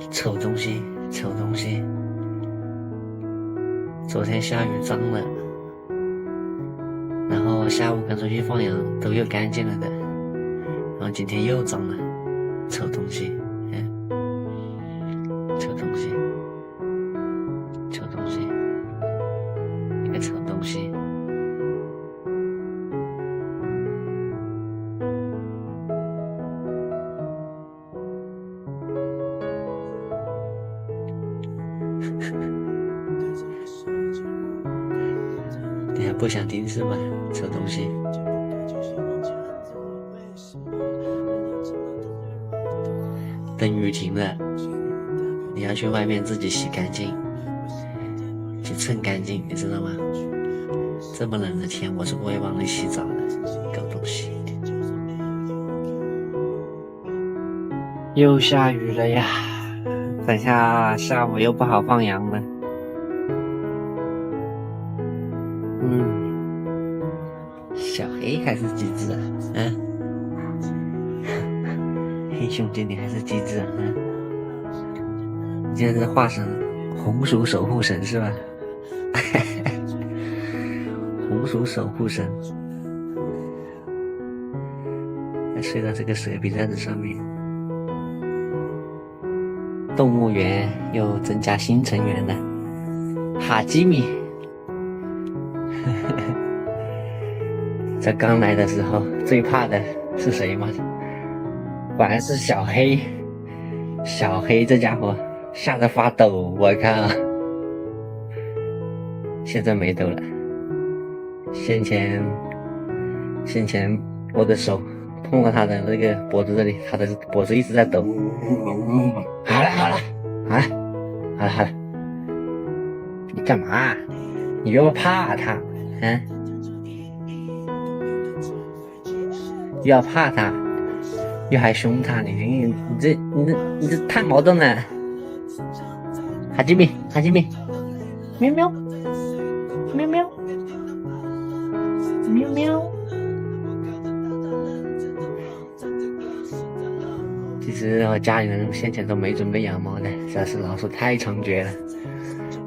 丑东西，丑东西！昨天下雨脏了，然后下午刚出去放羊都又干净了的，然后今天又脏了，丑东西！丑东西，丑东西，一个丑东西！你还不想听是吗？丑东西！等雨停了，你要去外面自己洗干净，去蹭干净，你知道吗？这么冷的天，我是不会帮你洗澡的，狗东西！又下雨了呀，等下午又不好放羊了。小黑还是几只啊？黑兄弟你还是几只啊？你现在是化身红薯守护神是吧？红薯守护神，还睡到这个蛇皮袋子上面。动物园又增加新成员了，哈基米。这刚来的时候最怕的是谁吗？果然是小黑。小黑这家伙吓得发抖，我靠！现在没抖了。先前我的手碰到他的那个脖子这里，他的脖子一直在抖。好了，你干嘛？你又怕他？又要怕他，又还凶他，你这太矛盾了。哈基米，喵喵，喵喵，喵喵。其实我家里人先前都没准备养猫的，主要是老鼠太猖獗了。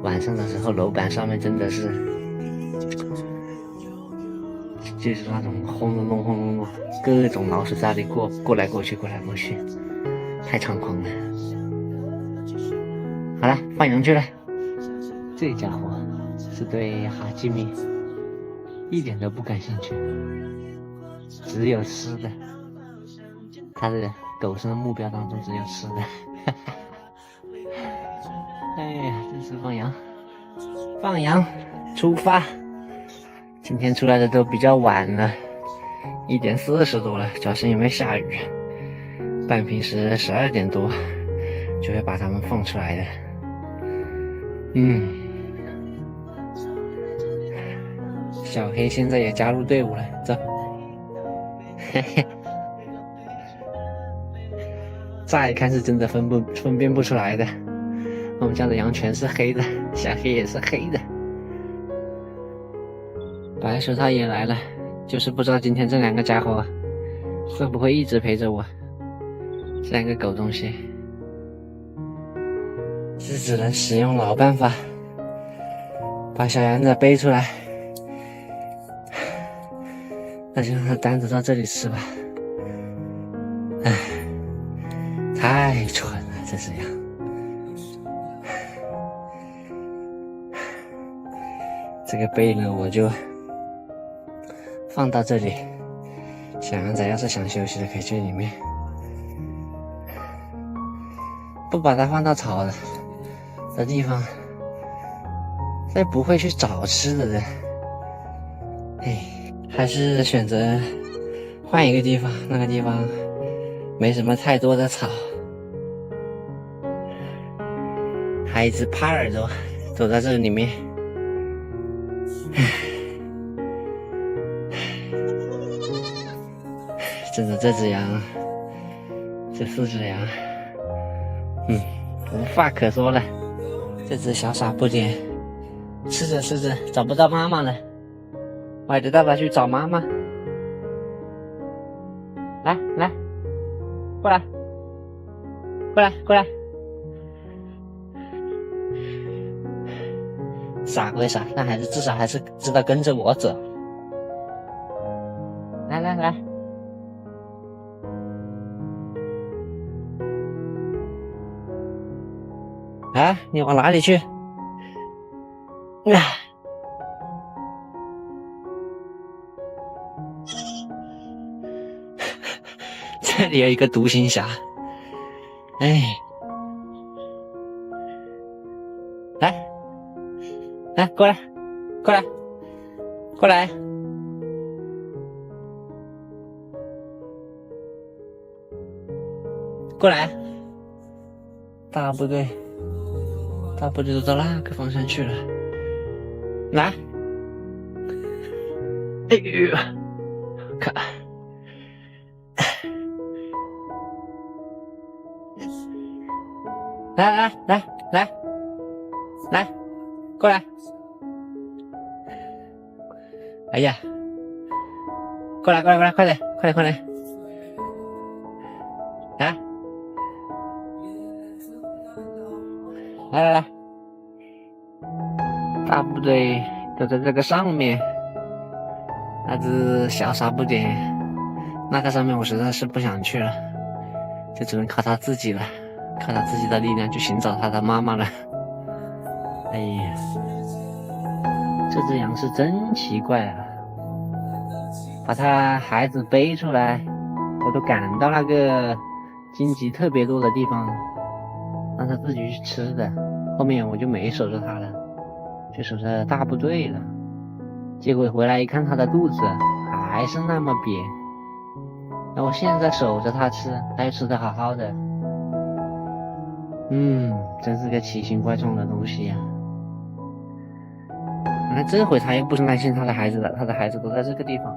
晚上的时候，楼板上面真的是，就是那种轰隆隆，各种老鼠在那里过来过去，太猖狂了。好了，放羊去了。这家伙是对哈基米一点都不感兴趣，只有吃的。他的狗生的目标当中只有吃的。哎呀，真是放羊，出发。今天出来的都比较晚了，1点40多了，主要是因为下雨。半平时12点多就会把它们放出来的。小黑现在也加入队伍了，走。嘿嘿。乍一看是真的分辨不出来的，我们家的羊全是黑的，小黑也是黑的。白手套也来了，就是不知道今天这2个家伙会不会一直陪着我。这2个狗东西，只能使用老办法，把小羊子背出来，那就让它单独到这里吃吧。太蠢了，这只羊。这个背呢，我就放到这里，小羊仔要是想休息的可以去里面，不把它放到草的地方，它也不会去找吃的。还是选择换一个地方，那个地方没什么太多的草。还一只趴耳朵走在这里面。真的，这4只羊，无话可说了。这只小傻不点，吃着找不到妈妈了，我还得带它去找妈妈。来，过来，傻归傻，但还是至少还是知道跟着我走。来来来，啊，你往哪里去？这里有一个独行侠，哎，来，来，过来，过来，过来，过来，大部队都到那个方向去了，来，哎呦，看。来，过来！哎呀，过来，快点！来，大部队都在这个上面，那只小傻不点，那个上面我实在是不想去了，就只能靠他自己了。靠他自己的力量去寻找他的妈妈了。哎呀，这只羊是真奇怪啊！把他孩子背出来，我都赶到那个荆棘特别多的地方，让他自己去吃的。后面我就没守着他了，去守着大部队了。结果回来一看，他的肚子还是那么瘪。那我现在守着他吃，他又吃得好好的。真是个奇形怪状的东西呀！那这回他又不是担心他的孩子了，他的孩子都在这个地方。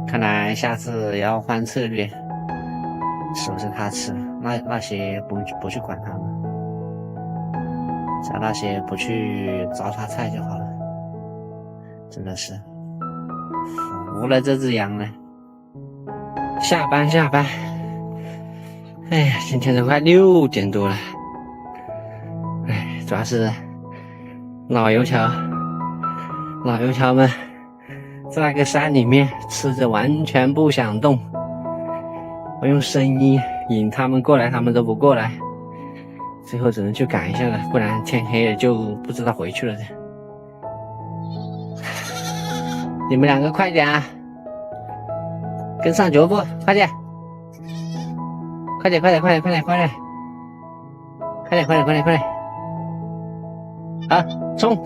看来下次要换策略，守着他吃，那些不去管他们，只要那些不去糟蹋菜就好了。真的是服了这只羊了。下班，哎呀，今天都快6点多了。主要是老油条们在那个山里面吃着完全不想动，我用声音引他们过来，他们都不过来，最后只能去赶一下了，不然天黑了就不知道回去了的。你们两个快点啊，跟上脚步，快点！好，冲！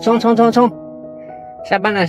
下班了！